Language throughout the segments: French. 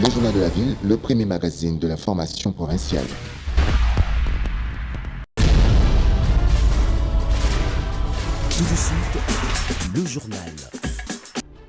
Le Journal de la Ville, le premier magazine de l'information provinciale. Tout de suite, le journal.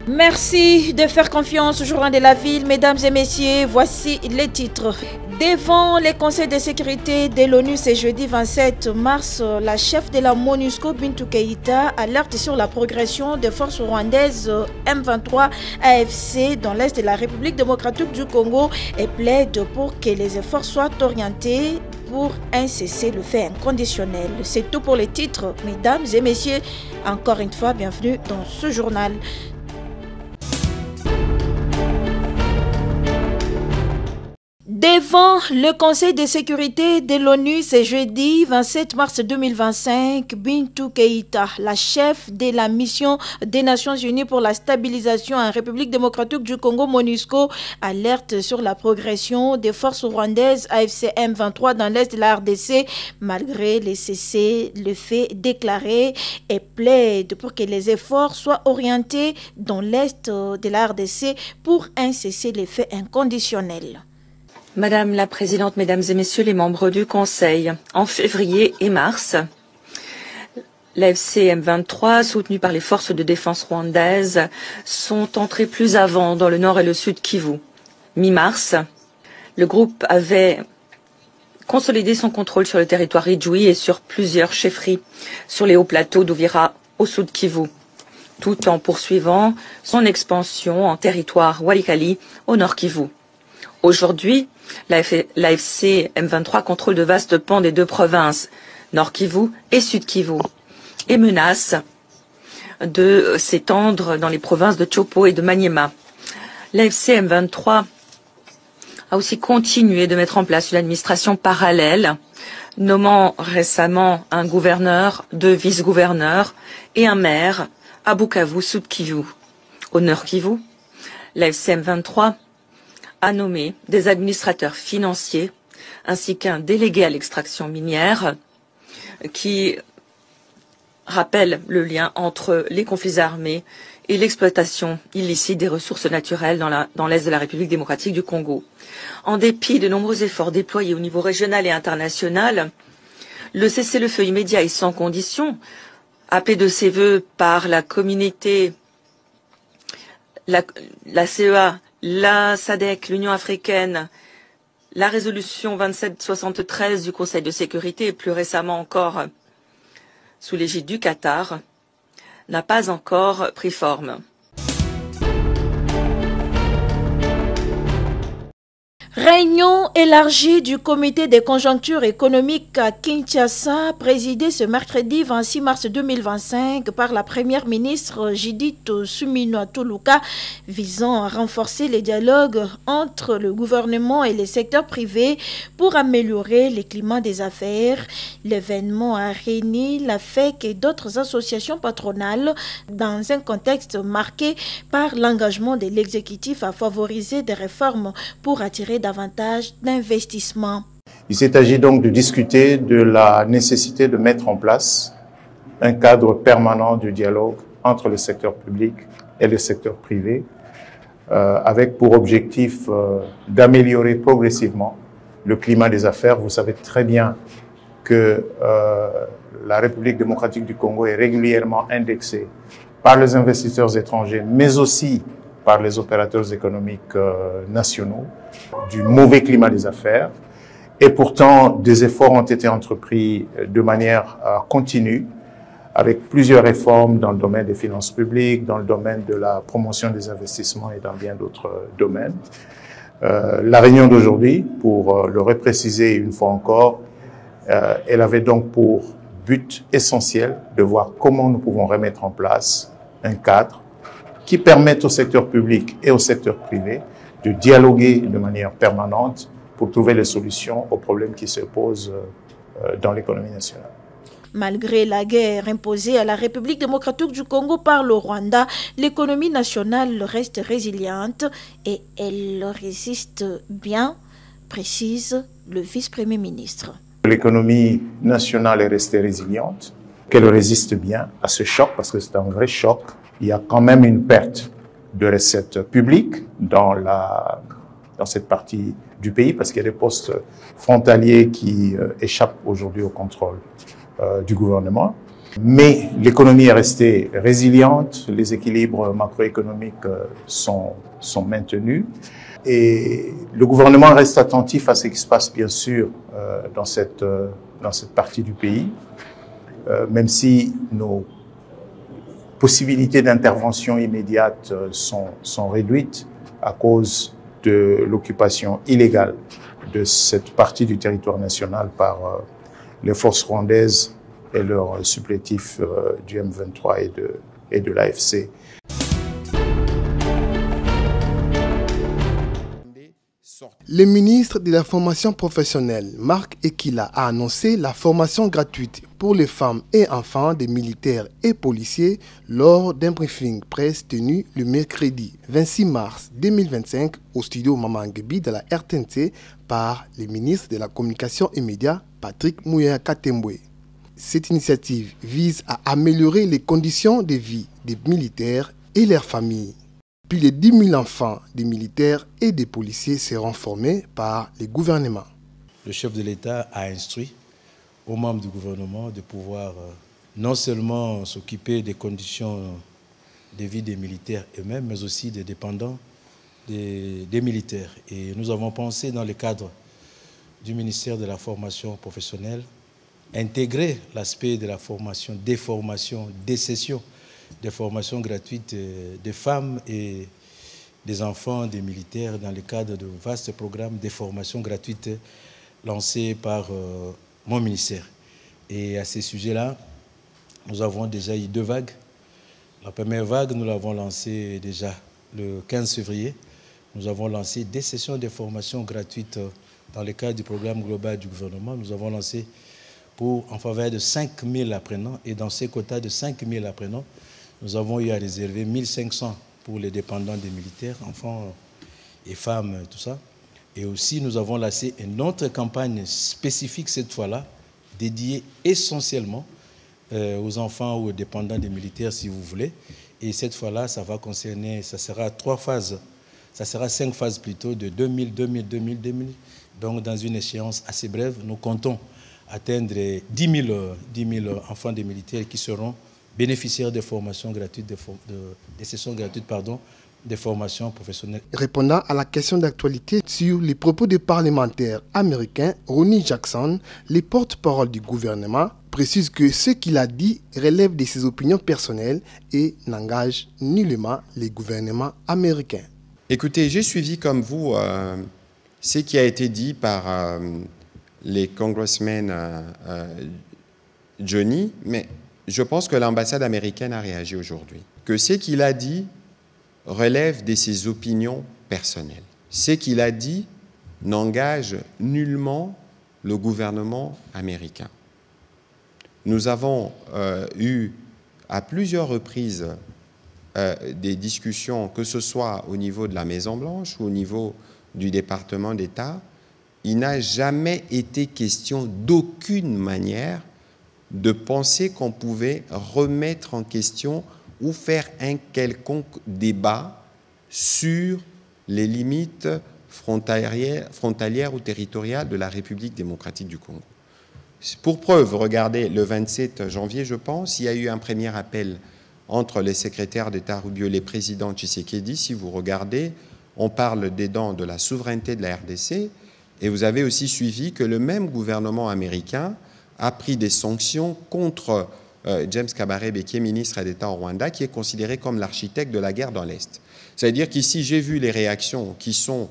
Merci de faire confiance au Journal de la Ville, mesdames et messieurs. Voici les titres. Devant les conseils de sécurité de l'ONU ce jeudi 27 mars, la chef de la MONUSCO, Bintou Keïta, alerte sur la progression des forces rwandaises M23 AFC dans l'est de la République démocratique du Congo et plaide pour que les efforts soient orientés pour un cessez-le-feu inconditionnel. C'est tout pour les titres, mesdames et messieurs. Encore une fois, bienvenue dans ce journal. Devant le Conseil de sécurité de l'ONU ce jeudi 27 mars 2025, Bintou Keïta, la chef de la mission des Nations Unies pour la stabilisation en République démocratique du Congo MONUSCO, alerte sur la progression des forces rwandaises AFC M23 dans l'est de la RDC malgré les cessez-le-feu déclarés et plaide pour que les efforts soient orientés dans l'est de la RDC pour un cessez-le-feu inconditionnel. Madame la Présidente, Mesdames et Messieurs les membres du Conseil, en février et mars, l'AFC M23, soutenu par les forces de défense rwandaises, sont entrés plus avant dans le nord et le sud Kivu. Mi-mars, le groupe avait consolidé son contrôle sur le territoire Idjoui et sur plusieurs chefferies sur les hauts plateaux d'Ouvira au sud Kivu, tout en poursuivant son expansion en territoire Walikali au nord Kivu. Aujourd'hui, l'AFC M23 contrôle de vastes pans des deux provinces, Nord Kivu et Sud Kivu, et menace de s'étendre dans les provinces de Chopo et de Maniema. L'AFC M23 a aussi continué de mettre en place une administration parallèle, nommant récemment un gouverneur, 2 vice-gouverneurs et un maire à Bukavu, Sud Kivu. Au Nord Kivu, l'AFC M23 a nommé des administrateurs financiers ainsi qu'un délégué à l'extraction minière qui rappelle le lien entre les conflits armés et l'exploitation illicite des ressources naturelles dans l'est de la République démocratique du Congo. En dépit de nombreux efforts déployés au niveau régional et international, le cessez-le-feu immédiat et sans condition, appelé de ses vœux par la communauté, la CEA, la SADC, l'Union africaine, la résolution 2773 du Conseil de sécurité et plus récemment encore sous l'égide du Qatar, n'a pas encore pris forme. Réunion élargie du comité des conjonctures économiques à Kinshasa, présidée ce mercredi 26 mars 2025 par la première ministre Judith Suminwa Tuluka, visant à renforcer les dialogues entre le gouvernement et les secteurs privés pour améliorer le climat des affaires. L'événement a réuni la FEC et d'autres associations patronales dans un contexte marqué par l'engagement de l'exécutif à favoriser des réformes pour attirer davantage d'investissements. Il s'est agi donc de discuter de la nécessité de mettre en place un cadre permanent de dialogue entre le secteur public et le secteur privé, avec pour objectif d'améliorer progressivement le climat des affaires. Vous savez très bien que la République démocratique du Congo est régulièrement indexée par les investisseurs étrangers, mais aussi par les opérateurs économiques nationaux, du mauvais climat des affaires. Et pourtant, des efforts ont été entrepris de manière continue, avec plusieurs réformes dans le domaine des finances publiques, dans le domaine de la promotion des investissements et dans bien d'autres domaines. La réunion d'aujourd'hui, pour le repréciser une fois encore, elle avait donc pour but essentiel de voir comment nous pouvons remettre en place un cadre qui permettent au secteur public et au secteur privé de dialoguer de manière permanente pour trouver les solutions aux problèmes qui se posent dans l'économie nationale. Malgré la guerre imposée à la République démocratique du Congo par le Rwanda, l'économie nationale reste résiliente et elle résiste bien, précise le vice-premier ministre. L'économie nationale est restée résiliente, qu'elle résiste bien à ce choc, parce que c'est un vrai choc. Il y a quand même une perte de recettes publiques dans dans cette partie du pays parce qu'il y a des postes frontaliers qui échappent aujourd'hui au contrôle du gouvernement. Mais l'économie est restée résiliente, les équilibres macroéconomiques sont maintenus et le gouvernement reste attentif à ce qui se passe bien sûr dans cette partie du pays, même si nos possibilités d'intervention immédiate sont réduites à cause de l'occupation illégale de cette partie du territoire national par les forces rwandaises et leurs supplétifs du M23 et de l'AFC. Le ministre de la formation professionnelle, Marc Ekila, a annoncé la formation gratuite pour les femmes et enfants des militaires et policiers lors d'un briefing presse tenu le mercredi 26 mars 2025 au studio Mamangebi de la RTNC par le ministre de la Communication et Médias, Patrick Mouya Katembwe. Cette initiative vise à améliorer les conditions de vie des militaires et leurs familles. Plus de 10 000 enfants des militaires et des policiers seront formés par les gouvernements. Le chef de l'État a instruit aux membres du gouvernement de pouvoir non seulement s'occuper des conditions de vie des militaires eux-mêmes, mais aussi des dépendants des militaires. Et nous avons pensé dans le cadre du ministère de la formation professionnelle intégrer l'aspect de la formation, des formations, des sessions de formation gratuite des femmes et des enfants des militaires dans le cadre de vastes programmes de formation gratuite lancés par mon ministère. Et à ces sujets-là, nous avons déjà eu 2 vagues. La première vague, nous l'avons lancée déjà le 15 février. Nous avons lancé des sessions de formation gratuites dans le cadre du programme global du gouvernement. Nous avons lancé en faveur de 5 000 apprenants. Et dans ces quotas de 5 000 apprenants, nous avons eu à réserver 1 500 pour les dépendants des militaires, enfants et femmes, tout ça. Et aussi, nous avons lancé une autre campagne spécifique cette fois-là, dédiée essentiellement aux enfants ou aux dépendants des militaires, si vous voulez. Et cette fois-là, ça va concerner, ça sera 3 phases, ça sera 5 phases plutôt, de 2000, 2000, 2000, 2000. Donc, dans une échéance assez brève, nous comptons atteindre 10 000 enfants des militaires qui seront bénéficiaires de formations gratuites, des sessions gratuites, des formations professionnelles. Répondant à la question d'actualité sur les propos des parlementaires américains, Ronnie Jackson, le porte-parole du gouvernement, précise que ce qu'il a dit relève de ses opinions personnelles et n'engage nullement les gouvernements américains. Écoutez, j'ai suivi comme vous ce qui a été dit par les congressmen Johnny, mais je pense que l'ambassade américaine a réagi aujourd'hui. Que ce qu'il a dit relève de ses opinions personnelles. Ce qu'il a dit n'engage nullement le gouvernement américain. Nous avons eu à plusieurs reprises des discussions, que ce soit au niveau de la Maison-Blanche ou au niveau du département d'État. Il n'a jamais été question d'aucune manière de penser qu'on pouvait remettre en question ou faire un quelconque débat sur les limites frontalières ou territoriales de la République démocratique du Congo. Pour preuve, regardez, le 27 janvier, je pense, il y a eu un premier appel entre les secrétaires d'État Rubio et les présidents Tshisekedi. Si vous regardez, on parle dedans de la souveraineté de la RDC, et vous avez aussi suivi que le même gouvernement américain a pris des sanctions contre James Kabarebe, qui est ministre d'État au Rwanda, qui est considéré comme l'architecte de la guerre dans l'Est. C'est-à-dire qu'ici, j'ai vu les réactions qui sont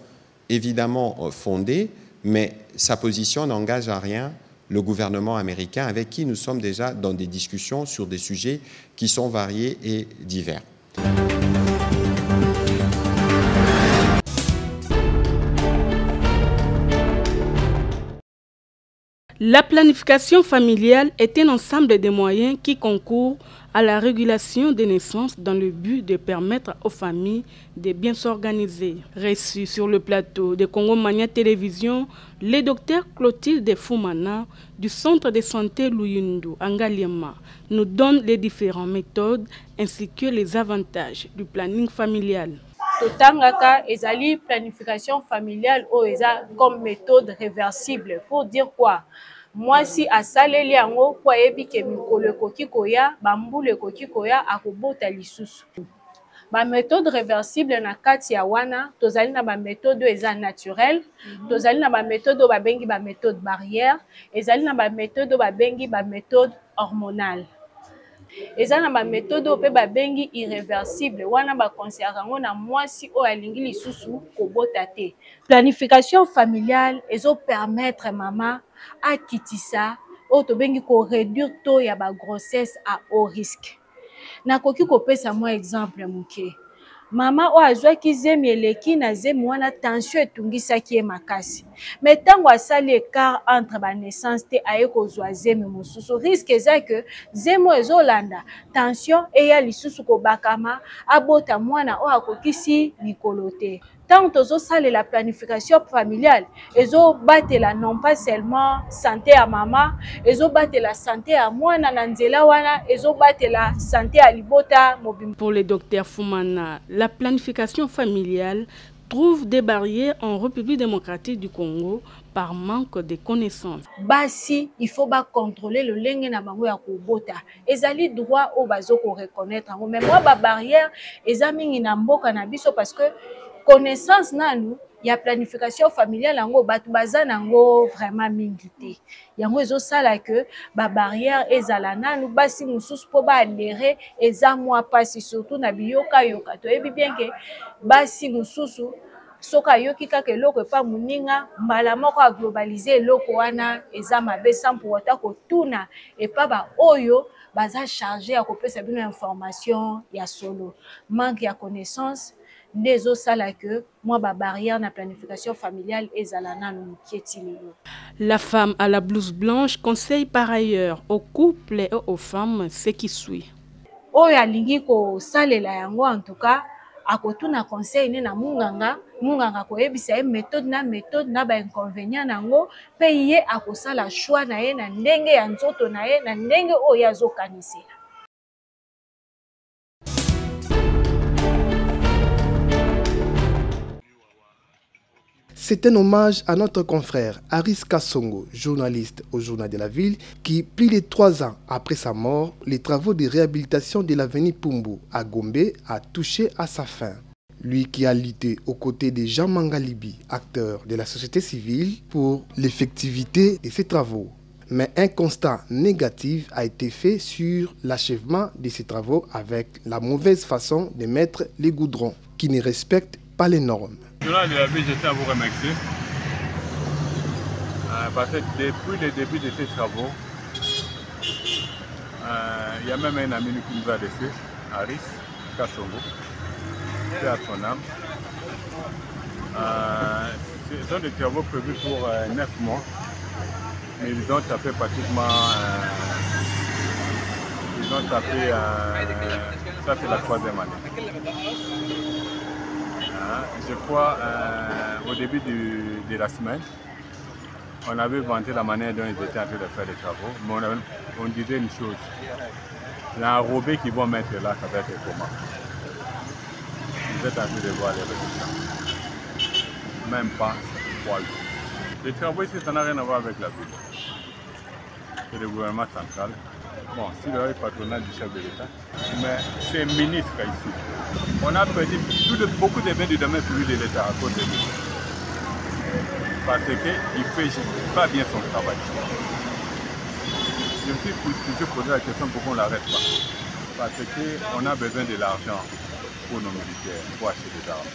évidemment fondées, mais sa position n'engage à rien le gouvernement américain, avec qui nous sommes déjà dans des discussions sur des sujets qui sont variés et divers. La planification familiale est un ensemble de moyens qui concourent à la régulation des naissances dans le but de permettre aux familles de bien s'organiser. Reçu sur le plateau de Congo Mania Télévision, le docteur Clotilde Foumana du centre de santé Luyundu, Angaliema, nous donne les différentes méthodes ainsi que les avantages du planning familial. totangaka ezali planification familiale o eza comme méthode réversible pour dire quoi mwasi asaleli yango po ayebi ke mikolo ekoki koya bambula ekoki koya akobota lisusu. Ba méthode réversible na kati ya wana tozali na ba méthode eza naturelle, tozali na ba méthode ba bengi ba méthode barrière, ezali na ba méthode ba bengi ba méthode hormonale. Eza na ba méthode pe ba bengi irréversible wana ba conseiller ngo na mwasi o alingi lisusu kobota te. Planification familiale ezo permettre mama akitisa o to bengi ko réduire taux ya ba grossesse à haut risque. Nakoki kopesa mwa exemple muke. Mama o azwaki zemi eleki na zemi wana tension etungisaki ye makasi. Mais tango asali écart entre ba naissance te aye kozwa zemi mosusu risque eza que zemi ezolanda tension eya lisusu kobakama abota mwana o akokisi mikolo te. Tant tozosalela planification familiale ezobatela non pas seulement santé ya mama, ezobatela santé ya mwana na nzela wana, ezobatela santé ya libota mobimba. Pour le docteur Fumana, la planification familiale trouve des barrières en République démocratique du Congo par manque de connaissances. Basi, il faut pas contrôler le lenge na bango ya kobota. Ezali droit au bazo ko reconnaître. Mais moi ba barrière ezami na mboka na biso parce que connaissance nanu ya planification familiale yango batu baza nango vraiment mingi te. Yango ezo sala que ba barrière ezala nanu basi mususu po ba adhérer eza moi pasi surtout na biyoka yoka to ebi bien que basi mususu soka yoki kaka eloko pa muninga mbala moko a globaliser eloko wana eza mabe sans pour autant ko tuna et pas ba oyo baza chargé à kopesa bino information ya solo manque ya connaissance nezo sala que moi ba barrière na planification familiale ezala nanu kietili. La femme à la blouse blanche conseille par ailleurs aux couples et aux femmes ce qui suit. Oyo alingi ko salela yango en tout cas akotuna conseil ne na munganga ko yebisa ye méthode na ba inconvénient nango pe ye akosala choix na ye na ndenge ya nzoto na ye na ndenge oyo azokanisela. C'est un hommage à notre confrère Aris Kassongo, journaliste au Journal de la Ville, qui, plus de 3 ans après sa mort, les travaux de réhabilitation de l'avenue Pumbu à Gombe a touché à sa fin. Lui qui a lutté aux côtés de Jean Mangalibi, acteur de la société civile, pour l'effectivité de ses travaux. Mais un constat négatif a été fait sur l'achèvement de ces travaux avec la mauvaise façon de mettre les goudrons, qui ne respectent pas les normes. Journal de la Ville, je tiens à vous remercier parce que depuis le début de ces travaux, il y a même un ami qui nous a laissé, Aris Kassongo, qui a son âme. Ce sont des travaux prévus pour 9 mois, mais ils ont tapé pratiquement, ça c'est la 3e année. Je crois au début de la semaine, on avait vanté la manière dont ils étaient en train de faire les travaux, mais on disait une chose, l'enrobé qu'ils vont mettre là, ça va être comment? Vous êtes en train de voir les résultats. Même pas 3 jours. Les travaux ici, ça n'a rien à voir avec la ville. C'est le gouvernement central. Bon, c'est le patronat du chef de l'État, mais c'est ministre ici. On a perdu beaucoup de biens du domaine public de l'État à cause de lui. Parce qu'il ne fait pas bien son travail. Je me suis toujours posé la question pourquoi on ne l'arrête pas. Parce qu'on a besoin de l'argent pour nos militaires, pour acheter des armes.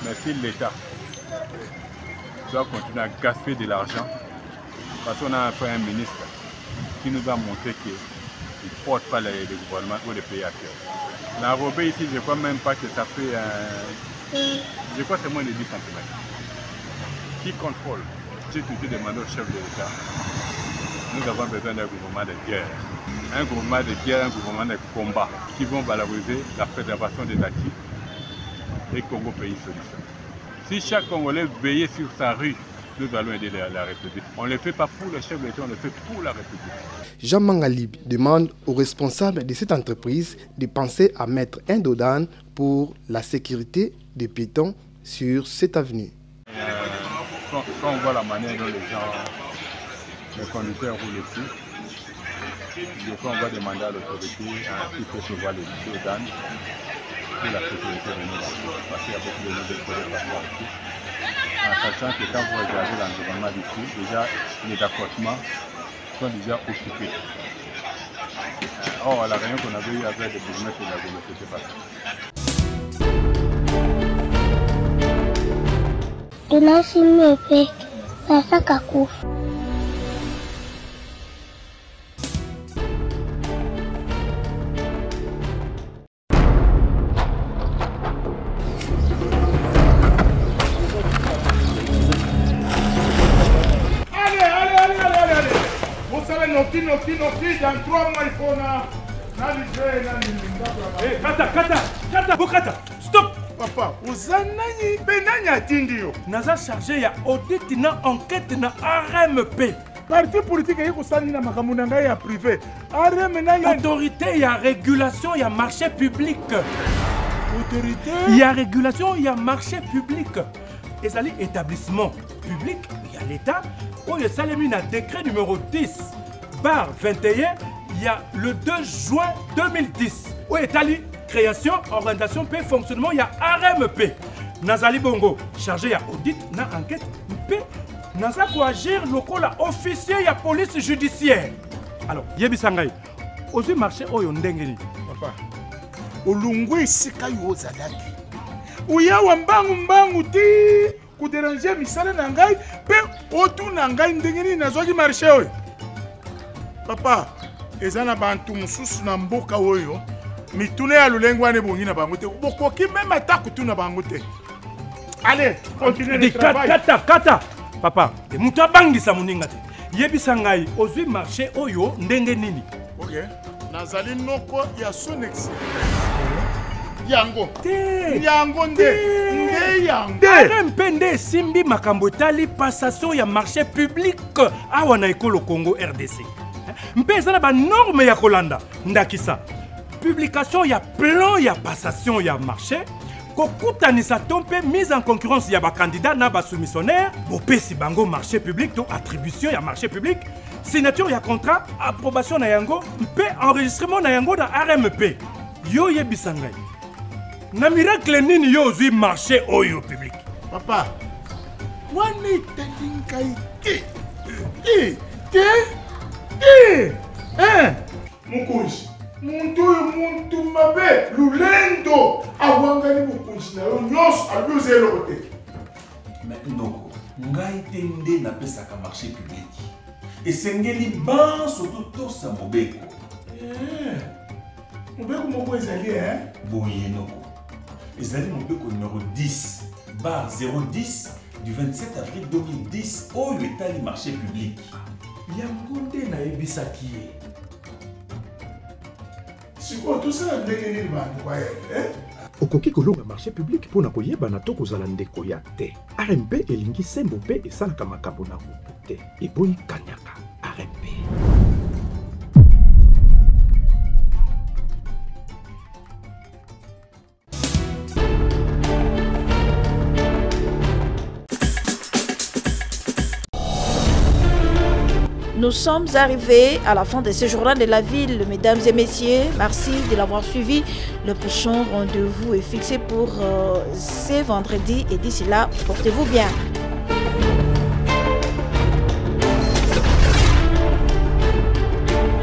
Mais si l'État doit continuer à gaspiller de l'argent, parce qu'on a un ministre qui nous a montré qu'il ne porte pas le gouvernement ou le pays à cœur. L'enrobé ici, je ne crois même pas que ça fait je crois que c'est moins de 10 cm. Qui contrôle? J'ai toujours demandé au chef de l'État. Nous avons besoin d'un gouvernement de guerre. Un gouvernement de guerre, un gouvernement de combat qui vont valoriser la préservation des actifs et Congo pays solution. Si chaque Congolais veillait sur sa rue nous allons aider la République. On ne le fait pas pour le chef de l'État, on le fait pour la République. Jean Mangalib demande aux responsables de cette entreprise de penser à mettre un dodan pour la sécurité des piétons sur cette avenue. Quand on voit la manière dont les conducteurs roulent ici, des fois on va demander à l'autorité qui peut prévoir les dodan pour la sécurité de nos voitures, parce qu'il y a beaucoup de nouvelles passages ici. En sachant que quand vous regardez l'environnement d'ici, déjà les accotements sont déjà occupés. Or, la réunion qu'on avait eue avec le bourgmestre de la ville, c'était pas ça. Tunashimipe sasa kakufa. Dans 3 mois, il faut Kata, stop! Papa, vous avez Naza chargé ya audit na enquête na RMP. Parti politique est na makamunanga ya privé. Autorité ya régulation ya marché public. Autorité ya régulation ya marché public. Ezali établissement public ya l'État où il salemi na décret numéro 10/21 il y a le 2 juin 2010 où étali création, orientation, paix, fonctionnement, il y a RMP. Nazali Bongo, chargé à audit, na enquête, P. Naza ko agir local officier, il y a police judiciaire. Alors, Yebi Sangay, aussi marché oyo ndengeni. Papa, Olungwe sika yo zalaki. Uya wambangu ti ku déranger misala na ngai pe otu na ngai ndengeni nazoki marché oyo. Papa, ezana bantu mususu na mboka oyo. Mitune ya lulengwa ne bongi na bango te. Bokoki même attaque tout na bango te. Allez, continuez le travail. Kata. Papa, de muta bangisa muninga te. Yebisa ngai ozwi marché oyo ndenge nini? OK. Nazali noko ya Sonex. Yango. Yango nde yango. RMPND simbi makambo tali passation ya marché public awa na ekolo Congo RDC. Mpeza na ba norme ya kolanda ndakisa. Publication ya plan ya passation ya marché kokutanisa tompe mise en concurrence ya ba candidat na ba soumissionnaire bopesi bango marché public to attribution ya marché public signature ya contrat approbation na yango mpe enregistrement na yango na RMP yo yebisa ngai na miracle nini yo ozwi marché oyo public papa wani telinkai mukunzi muntu mabe lulendo awangani mukunzi na yo nyonso aluze eloko te ndoko ngai te nde napesaka marché public esengeli banso totosa mobeko mobeko moko ezali boye noko ezali mobeko numéro 10/010 du 27 avril 2010 oyo etali marché public yango nde nayebisaki ye sikoyo tosala ndenge nini bantu bayele okoki kolonga marché public mpo na koyebana to kozala ndeko ya te RMP elingi sembo mpe esalaka makambo na motu te eboyi kanyaka RMP. Nous sommes arrivés à la fin de ce journal de la ville, mesdames et messieurs. Merci de l'avoir suivi. Le prochain rendez-vous est fixé pour ce vendredi et d'ici là, portez-vous bien.